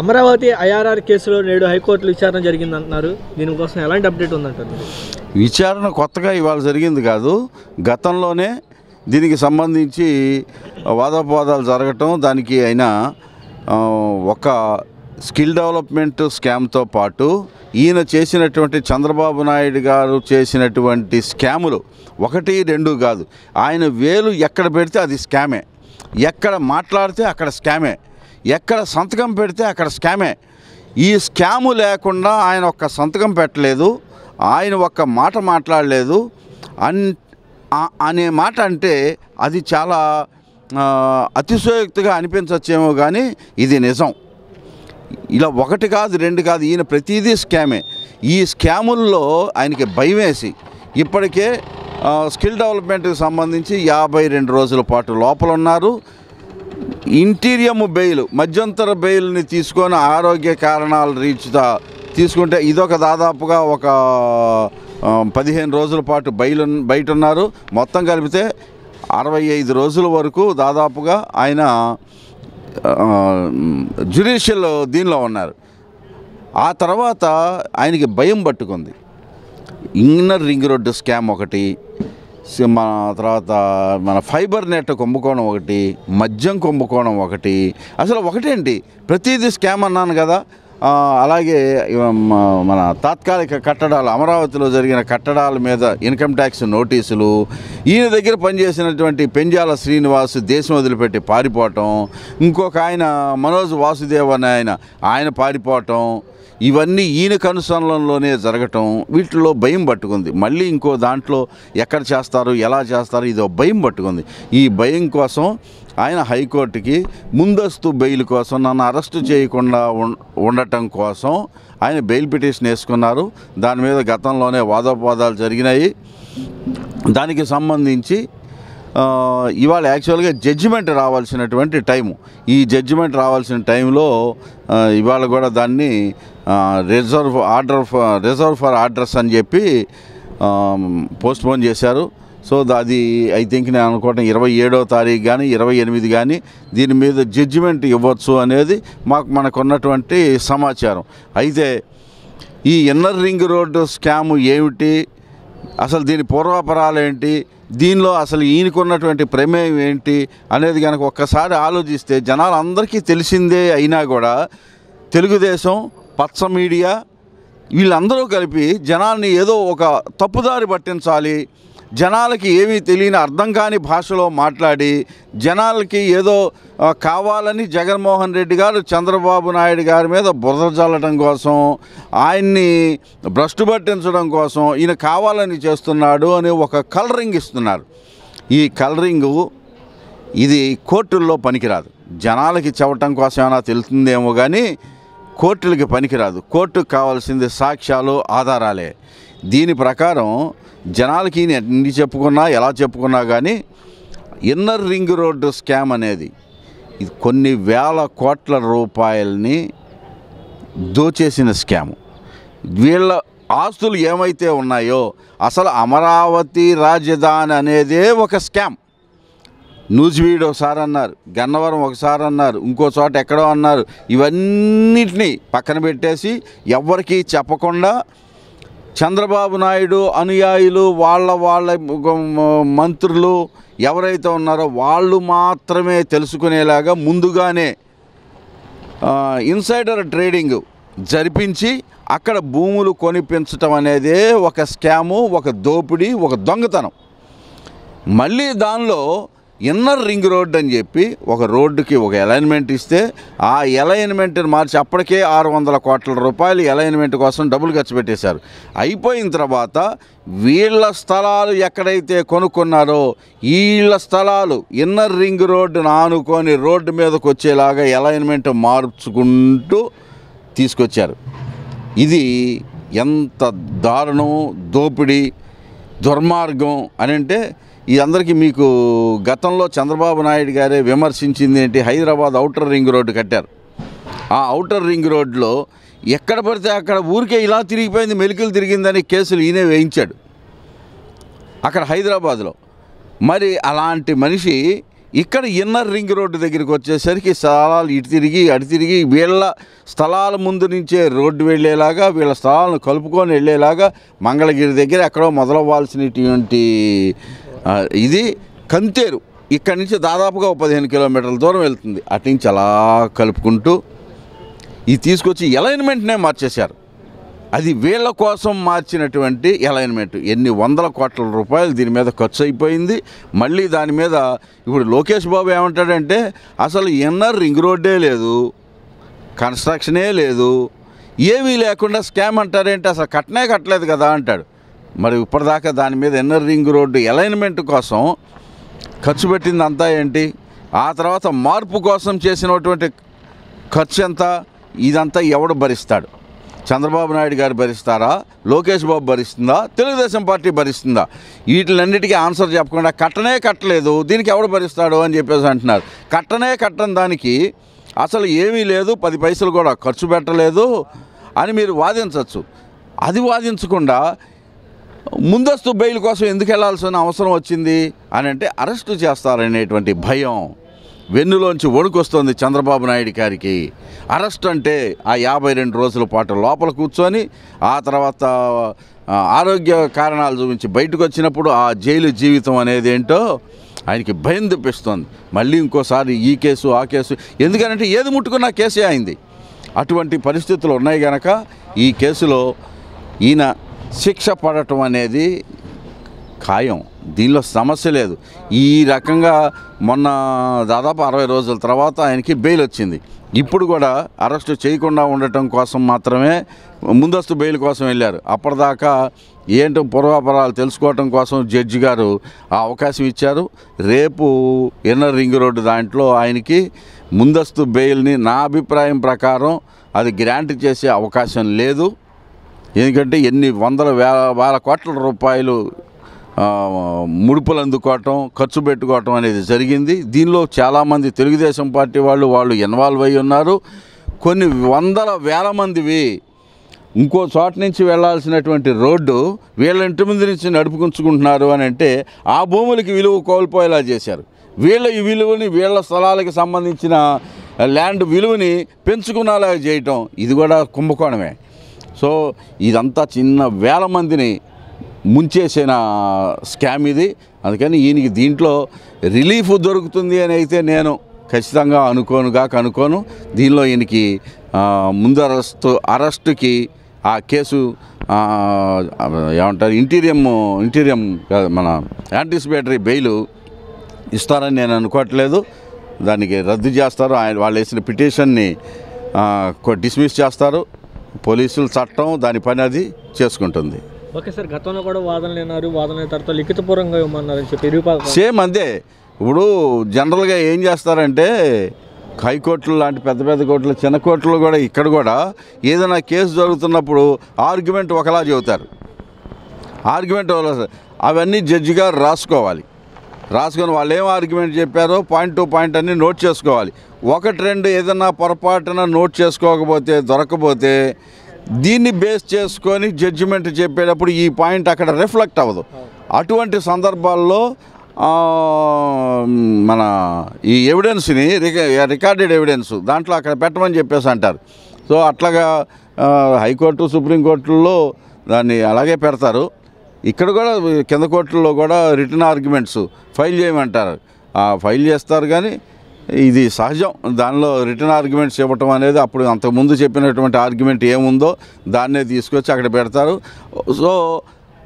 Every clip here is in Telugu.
అమరావతి ఐఆర్ఆర్ కేసులో నేడు హైకోర్టులో విచారణ జరిగిందంటున్నారు. దీనికోసం ఎలాంటి అప్డేట్ ఉందంటారు? విచారణ కొత్తగా ఇవాళ జరిగింది కాదు, గతంలోనే దీనికి సంబంధించి వాదోపవాదాలు జరగటం, దానికి అయినా ఒక స్కిల్ డెవలప్మెంట్ స్కామ్తో పాటు ఈయన చేసినటువంటి చంద్రబాబు నాయుడు గారు చేసినటువంటి స్కాములు 1, 2 కాదు. ఆయన వేలు ఎక్కడ పెడితే అది స్కామే, ఎక్కడ మాట్లాడితే అక్కడ స్కామే, ఎక్కడ సంతకం పెడితే అక్కడ స్కామే. ఈ స్కాము లేకుండా ఆయన ఒక్క సంతకం పెట్టలేదు, ఆయన ఒక్క మాట మాట్లాడలేదు అనే మాట అంటే అది చాలా అతిశయోక్తిగా అనిపించవచ్చేమో, కానీ ఇది నిజం. ఇలా 1 కాదు 2 కాదు, ఈయన ప్రతిదీ స్కామే. ఈ స్కాముల్లో ఆయనకి భయం వేసి ఇప్పటికే స్కిల్ డెవలప్మెంట్కి సంబంధించి 52 రోజుల పాటు లోపల ఉన్నారు. ఇంటీరియం బెయిల్, మధ్యంతర బెయిల్ని తీసుకొని ఆరోగ్య కారణాల రీత్యా తీసుకుంటే ఇదొక దాదాపుగా ఒక 15 రోజుల పాటు బయట ఉన్నారు. మొత్తం కలిపితే 65 రోజుల వరకు దాదాపుగా ఆయన జ్యుడిషియల్ దీనిలో ఉన్నారు. ఆ తర్వాత ఆయనకి భయం పట్టుకుంది. ఇన్నర్ రింగ్ రోడ్డు స్కామ్ ఒకటి, మన తర్వాత మన ఫైబర్ నెట్ కుంభకోణం ఒకటి, మద్యం కుంభకోణం ఒకటి, అసలు ఒకటేంటి ప్రతిదీ స్కామ్ అన్నాను కదా. అలాగే మన తాత్కాలిక కట్టడాలు, అమరావతిలో జరిగిన కట్టడాల మీద ఇన్కమ్ ట్యాక్స్ నోటీసులు, ఈయన దగ్గర పనిచేసినటువంటి పెంజాల శ్రీనివాస్ దేశం వదిలిపెట్టి పారిపోవటం, ఇంకొక ఆయన మనోజ్ వాసుదేవ్ అనే ఆయన పారిపోవటం, ఇవన్నీ ఈయన కనుసరణలోనే జరగటం, వీటిలో భయం పట్టుకుంది. మళ్ళీ ఇంకో దాంట్లో ఎక్కడ చేస్తారు, ఎలా చేస్తారు, ఇదో భయం పట్టుకుంది. ఈ భయం కోసం ఆయన హైకోర్టుకి ముందస్తు బెయిల్ కోసం, నన్ను అరెస్టు చేయకుండా ఉండటం కోసం ఆయన బెయిల్ పిటిషన్ వేసుకున్నారు. దాని మీద గతంలోనే వాదోపవాదాలు జరిగినాయి. దానికి సంబంధించి ఇవాళ యాక్చువల్గా జడ్జిమెంట్ రావాల్సినటువంటి టైము, ఈ జడ్జిమెంట్ రావాల్సిన టైంలో ఇవాళ కూడా దాన్ని రిజర్వ్ ఫర్ ఆర్డర్స్ అని చెప్పి పోస్ట్పోన్ చేశారు. సో అది ఐ థింక్ నేను అనుకోవటం 27వ తారీఖు కానీ 28 కానీ దీని మీద జడ్జిమెంట్ ఇవ్వచ్చు అనేది మనకున్నటువంటి సమాచారం. అయితే ఈ ఇన్నర్ రింగ్ రోడ్డు స్కాము ఏమిటి, అసలు దీని పూర్వాపరాలు ఏంటి, దీనిలో అసలు ఈయనకున్నటువంటి ప్రమేయం ఏంటి అనేది కనుక ఒక్కసారి ఆలోచిస్తే జనాలందరికీ తెలిసిందే అయినా కూడా తెలుగుదేశం, పచ్చ మీడియా వీళ్ళందరూ కలిపి జనాల్ని ఏదో ఒక తప్పుదారి పట్టించాలి, జనాలకి ఏమీ తెలియని అర్థం కాని భాషలో మాట్లాడి జనాలకి ఏదో కావాలని జగన్మోహన్ రెడ్డి గారు చంద్రబాబు నాయుడు గారి మీద బురద జల్లడం కోసం, ఆయన్ని భ్రష్టు పట్టించడం కోసం ఈయన కావాలని చేస్తున్నాడు అని ఒక కలరింగ్ ఇస్తున్నారు. ఈ కలరింగు ఇది కోర్టుల్లో పనికిరాదు. జనాలకి చెప్పటం కోసం ఏమైనా తెలుస్తుందేమో కానీ కోర్టులకి పనికిరాదు. కోర్టుకు కావాల్సింది సాక్ష్యాలు, ఆధారాలే. దీని ప్రకారం జనాలకి ఎన్ని చెప్పుకున్నా ఎలా చెప్పుకున్నా కానీ ఇన్నర్ రింగ్ రోడ్డు స్కామ్ అనేది ఇది కొన్ని వేల కోట్ల రూపాయలని దోచేసిన స్కాము. వీళ్ళ ఆస్తులు ఏమైతే ఉన్నాయో అసలు అమరావతి రాజధాని అనేదే ఒక స్కామ్. నూజివీడు ఒకసారి అన్నారు, గన్నవరం ఒకసారి అన్నారు, ఇంకో చోట ఎక్కడో అన్నారు. ఇవన్నిటినీ పక్కన పెట్టేసి ఎవ్వరికీ చెప్పకుండా చంద్రబాబు నాయుడు అనుయాయులు, వాళ్ళ మంత్రులు ఎవరైతే ఉన్నారో వాళ్ళు మాత్రమే తెలుసుకునేలాగా ముందుగానే ఇన్సైడర్ ట్రేడింగ్ జరిపించి అక్కడ భూములు కొనిపించటం అనేదే ఒక స్కాము, ఒక దోపిడీ, ఒక దొంగతనం. మళ్ళీ దానిలో ఇన్నర్ రింగ్ రోడ్ అని చెప్పి ఒక రోడ్డుకి ఒక అలైన్మెంట్ ఇస్తే ఆ అలైన్మెంట్ని మార్చి అప్పటికే 600 కోట్ల రూపాయలు అలైన్మెంట్ కోసం డబ్బులు ఖర్చు పెట్టేశారు. అయిపోయిన తర్వాత వీళ్ళ స్థలాలు ఎక్కడైతే కొనుక్కున్నారో వీళ్ళ స్థలాలు ఇన్నర్ రింగ్ రోడ్డును ఆనుకొని రోడ్డు మీదకి వచ్చేలాగా అలైన్మెంట్ మార్చుకుంటూ తీసుకొచ్చారు. ఇది ఎంత దారుణం, దోపిడీ, దుర్మార్గం అని అంటే ఈ అందరికీ మీకు గతంలో చంద్రబాబు నాయుడు గారే విమర్శించింది ఏంటి, హైదరాబాద్ ఔటర్ రింగ్ రోడ్డు కట్టారు. ఆ ఔటర్ రింగ్ రోడ్లో ఎక్కడ పడితే అక్కడ ఊరికే ఇలా తిరిగిపోయింది, మెలికలు తిరిగిందని కేసులు ఈయనే వేయించాడు అక్కడ హైదరాబాద్లో. మరి అలాంటి మనిషి ఇక్కడ ఇన్నర్ రింగ్ రోడ్డు దగ్గరికి వచ్చేసరికి స్థలాలు ఇటు తిరిగి అటు తిరిగి వీళ్ళ స్థలాల ముందు నుంచే రోడ్డు వెళ్ళేలాగా వీళ్ళ స్థలాలను కలుపుకొని వెళ్ళేలాగా మంగళగిరి దగ్గర ఎక్కడో మొదలవ్వాల్సినటువంటి ఇది కంతేరు ఇక్కడి నుంచి దాదాపుగా 15 కిలోమీటర్ల దూరం వెళ్తుంది. అటు నుంచి అలా కలుపుకుంటూ ఇది తీసుకొచ్చి అలైన్మెంట్నే మార్చేశారు. అది వీళ్ళ కోసం మార్చినటువంటి అలైన్మెంట్. ఎన్ని వందల కోట్ల రూపాయలు దీని మీద ఖర్చు అయిపోయింది. మళ్ళీ దాని మీద ఇప్పుడు లోకేష్ బాబు ఏమంటాడంటే అసలు ఇన్నర్ రింగ్ రోడ్డే లేదు, కన్స్ట్రక్షనే లేదు, ఏమీ లేకుండా స్కామ్ అంటారేంటి, అసలు కట్టలేదు కదా అంటాడు. మరి ఇప్పటిదాకా దాని మీద ఇన్నర్ రింగ్ రోడ్డు అలైన్మెంట్ కోసం ఖర్చు పెట్టింది అంతా ఏంటి? ఆ తర్వాత మార్పు కోసం చేసినటువంటి ఖర్చు ఎంత? ఇదంతా ఎవడు భరిస్తాడు? చంద్రబాబు నాయుడు గారు భరిస్తారా, లోకేష్ బాబు భరిస్తుందా, తెలుగుదేశం పార్టీ భరిస్తుందా? వీటిలన్నిటికీ ఆన్సర్ చెప్పకుండా కట్టలేదు, దీనికి ఎవడు భరిస్తాడు అని చెప్పేసి అంటున్నారు. కట్టని దానికి అసలు ఏమీ లేదు, 10 పైసలు కూడా ఖర్చు పెట్టలేదు అని మీరు వాదించవచ్చు. అది వాదించకుండా ముందస్తు బెయిల్ కోసం ఎందుకు వెళ్ళాల్సిన అవసరం వచ్చింది అని అంటే అరెస్టు చేస్తారనేటువంటి భయం వెన్నులోంచి వణుకొస్తుంది చంద్రబాబు నాయుడు గారికి. అరెస్ట్ అంటే ఆ 52 రోజుల పాటు లోపల కూర్చొని ఆ తర్వాత ఆరోగ్య కారణాలు చూపించి బయటకు వచ్చినప్పుడు ఆ జైలు జీవితం అనేది ఏంటో ఆయనకి భయం తెప్పిస్తుంది. మళ్ళీ ఇంకోసారి ఈ కేసు ఆ కేసు, ఎందుకంటే ఏది ముట్టుకున్నా కేసే అయింది. అటువంటి పరిస్థితులు ఉన్నాయి కనుక ఈ కేసులో ఈయన శిక్ష పడటం అనేది ఖాయం, దీనిలో సమస్య లేదు. ఈ రకంగా మొన్న దాదాపు 60 రోజుల తర్వాత ఆయనకి బెయిల్ వచ్చింది. ఇప్పుడు కూడా అరెస్టు చేయకుండా ఉండటం కోసం మాత్రమే ముందస్తు బెయిల్ కోసం వెళ్ళారు. అప్పటిదాకా ఏంటో పూర్వాపరాలు తెలుసుకోవటం కోసం జడ్జి గారు ఆ అవకాశం ఇచ్చారు. రేపు ఇన్నర్ రింగ్ రోడ్డు దాంట్లో ఆయనకి ముందస్తు బెయిల్ని నా అభిప్రాయం ప్రకారం అది గ్రాంట్ చేసే అవకాశం లేదు. ఎందుకంటే ఎన్ని వందల వేల కోట్ల రూపాయలు ముడుపులు అందుకోవటం, ఖర్చు పెట్టుకోవటం అనేది జరిగింది. దీనిలో చాలామంది తెలుగుదేశం పార్టీ వాళ్ళు ఇన్వాల్వ్ అయి ఉన్నారు. కొన్ని వందల వేల మందివి ఇంకో చోట నుంచి వెళ్లాల్సినటువంటి రోడ్డు వీళ్ళ ఇంటి ముందు నుంచి నడుపుకుంటున్నారు అని అంటే ఆ భూములకి విలువ కోల్పోయేలా చేశారు. వీళ్ళ ఈ విలువని వీళ్ళ స్థలాలకు సంబంధించిన ల్యాండ్ విలువని పెంచుకునేలా చేయటం ఇది కూడా కుంభకోణమే. సో ఇదంతా చిన్న వేల మందిని ముంచేసిన స్కామ్ ఇది. అందుకని ఈయనకి దీంట్లో రిలీఫ్ దొరుకుతుంది అని అయితే నేను ఖచ్చితంగా అనుకోను. దీనిలో ఈయనకి ముందు అరెస్టుకి ఆ కేసు ఏమంటారు ఇంటీరియం మన యాంటిసిపేటరీ బెయిల్ ఇస్తారని నేను అనుకోవట్లేదు. దానికి రద్దు చేస్తారు. వాళ్ళు వేసిన పిటిషన్ని డిస్మిస్ చేస్తారు. పోలీసులు చట్టం దాని పని అది చేసుకుంటుంది. ఓకే సార్, గతంలో కూడా వాదనలు విన్నారు, వాదన తర్వాత లిఖితపూర్వకంగా ఇవ్వమన్నారని చెప్పి సేమ్ అంతే. ఇప్పుడు జనరల్గా ఏం చేస్తారంటే హైకోర్టులు లాంటి పెద్ద పెద్ద కోర్టులు, చిన్న కోర్టులు కూడా ఇక్కడ కూడా ఏదైనా కేసు జరుగుతున్నప్పుడు ఆర్గ్యుమెంట్ ఒకలా చెబుతారు. ఆర్గ్యుమెంట్ అవన్నీ జడ్జి గారు రాసుకొని వాళ్ళు ఏం ఆర్గ్యుమెంట్ చెప్పారో పాయింట్ టు పాయింట్ అన్నీ నోట్ చేసుకోవాలి. 1-2 ఏదన్నా పొరపాటున నోట్ చేసుకోకపోతే దొరకపోతే దీన్ని బేస్ చేసుకొని జడ్జిమెంట్ చెప్పేటప్పుడు ఈ పాయింట్ అక్కడ రిఫ్లెక్ట్ అవ్వదు. అటువంటి సందర్భాల్లో మన ఈ ఎవిడెన్స్ని రికార్డెడ్ ఎవిడెన్స్ దాంట్లో అక్కడ పెట్టమని చెప్పేసి అంటారు. సో అట్లాగా హైకోర్టు సుప్రీంకోర్టుల్లో దాన్ని అలాగే పెడతారు. ఇక్కడ కూడా కింద కోర్టుల్లో కూడా రిటర్న్ ఆర్గ్యుమెంట్స్ ఫైల్ చేయమంటారు. ఫైల్ చేస్తారు. కానీ ఇది సహజం. దానిలో రిటర్న్ ఆర్గ్యుమెంట్స్ ఇవ్వటం అనేది అప్పుడు అంతకుముందు చెప్పినటువంటి ఆర్గ్యుమెంట్ ఏముందో దాన్నే తీసుకొచ్చి అక్కడ పెడతారు. సో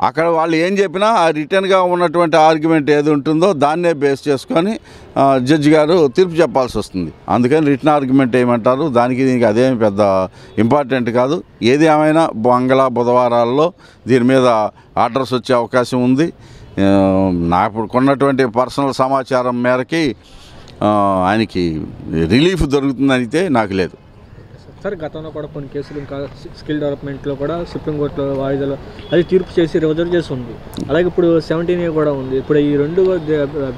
అక్కడ వాళ్ళు ఏం చెప్పినా ఆ రిటర్న్గా ఉన్నటువంటి ఆర్గ్యుమెంట్ ఏది ఉంటుందో దాన్నే బేస్ చేసుకొని జడ్జి గారు తీర్పు చెప్పాల్సి వస్తుంది. అందుకని రిటర్న్ ఆర్గ్యుమెంట్ ఏమంటారు, దానికి దీనికి అదేమి పెద్ద ఇంపార్టెంట్ కాదు. ఏది ఏమైనా బుధవారాల్లో దీని మీద ఆర్డర్స్ వచ్చే అవకాశం ఉంది. నాకు కొన్నటువంటి పర్సనల్ సమాచారం మేరకి ఆయనకి రిలీఫ్ దొరుకుతుందని అయితే నాకు లేదు. సార్, గతంలో కూడా కొన్ని కేసులు ఇంకా స్కిల్ డెవలప్మెంట్లో కూడా సుప్రీంకోర్టులో వాయిదాలో అది తీర్పు చేసి రిజర్వ్ చేసి ఉంది. అలాగే ఇప్పుడు 17A కూడా ఉంది. ఇప్పుడు ఈ 2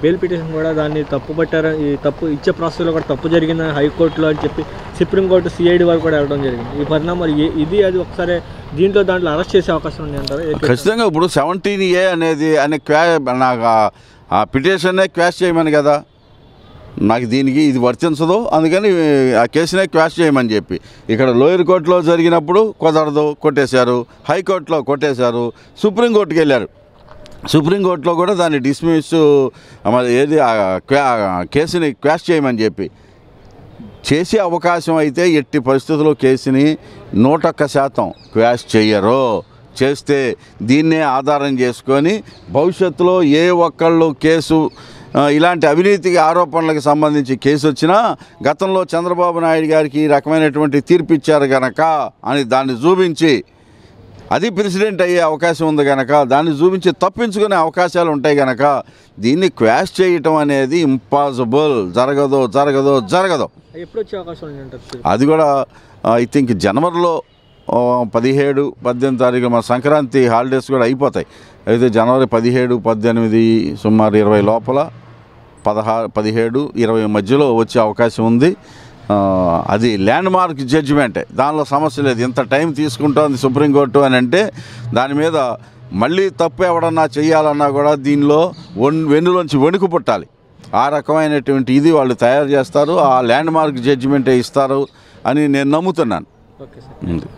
బెయిల్ పిటిషన్ కూడా దాన్ని తప్పు పట్టారని, ఈ తప్పు ఇచ్చే ప్రాసెస్లో కూడా తప్పు జరిగిందని హైకోర్టులో అని చెప్పి సుప్రీంకోర్టు CID వారు కూడా వెళ్ళడం జరిగింది. ఈ పరిణామాలు ఇది అది ఒకసారి దాంట్లో అరెస్ట్ చేసే అవకాశం ఉంది అంటారు? ఖచ్చితంగా. ఇప్పుడు 17A అనేది నాకు ఆ పిటిషన్నే క్వాష్ చేయమని కదా నాకు దీనికి ఇది వర్తించదు, అందుకని ఆ కేసునే క్వాష్ చేయమని చెప్పి ఇక్కడ లోయర్ కోర్టులో జరిగినప్పుడు కుదరదు కొట్టేశారు, హైకోర్టులో కొట్టేశారు, సుప్రీంకోర్టుకి వెళ్ళారు. సుప్రీంకోర్టులో కూడా దాన్ని డిస్మిస్ మరి ఏది కేసుని క్వాష్ చేయమని చెప్పి చేసే అవకాశం అయితే ఎట్టి పరిస్థితుల్లో కేసుని 101% క్వాష్ చేయరు. చేస్తే దీన్నే ఆధారం చేసుకొని భవిష్యత్తులో ఏ ఒక్కళ్ళు కేసు ఇలాంటి అవినీతికి ఆరోపణలకు సంబంధించి కేసు వచ్చినా గతంలో చంద్రబాబు నాయుడు గారికి ఈ రకమైనటువంటి తీర్పు ఇచ్చారు గనక అని దాన్ని చూపించి అది ప్రెసిడెంట్ అయ్యే అవకాశం ఉంది కనుక దాన్ని చూపించి తప్పించుకునే అవకాశాలు ఉంటాయి కనుక దీన్ని క్వాష్ చేయటం అనేది ఇంపాసిబుల్. జరగదు. ఎప్పుడు వచ్చే అవకాశం ఉంది? అది కూడా ఐ థింక్ జనవరిలో 17, 18 తారీఖు మన సంక్రాంతి హాలిడేస్ కూడా అయిపోతాయి. అయితే జనవరి 17, 18 సుమారు 20 లోపల 16, 17, 20 మధ్యలో వచ్చే అవకాశం ఉంది. అది ల్యాండ్ మార్క్ జడ్జిమెంటే, దానిలో సమస్య లేదు. ఇంత టైం తీసుకుంటోంది సుప్రీంకోర్టు అని అంటే దాని మీద మళ్ళీ తప్పు ఎవడన్నా చేయాలన్నా కూడా దీనిలో వెన్నులోంచి వణుకు పుట్టాలి. ఆ రకమైనటువంటి ఇది వాళ్ళు తయారు చేస్తారు, ఆ ల్యాండ్ మార్క్ జడ్జిమెంటే ఇస్తారు అని నేను నమ్ముతున్నాను. Okay sir.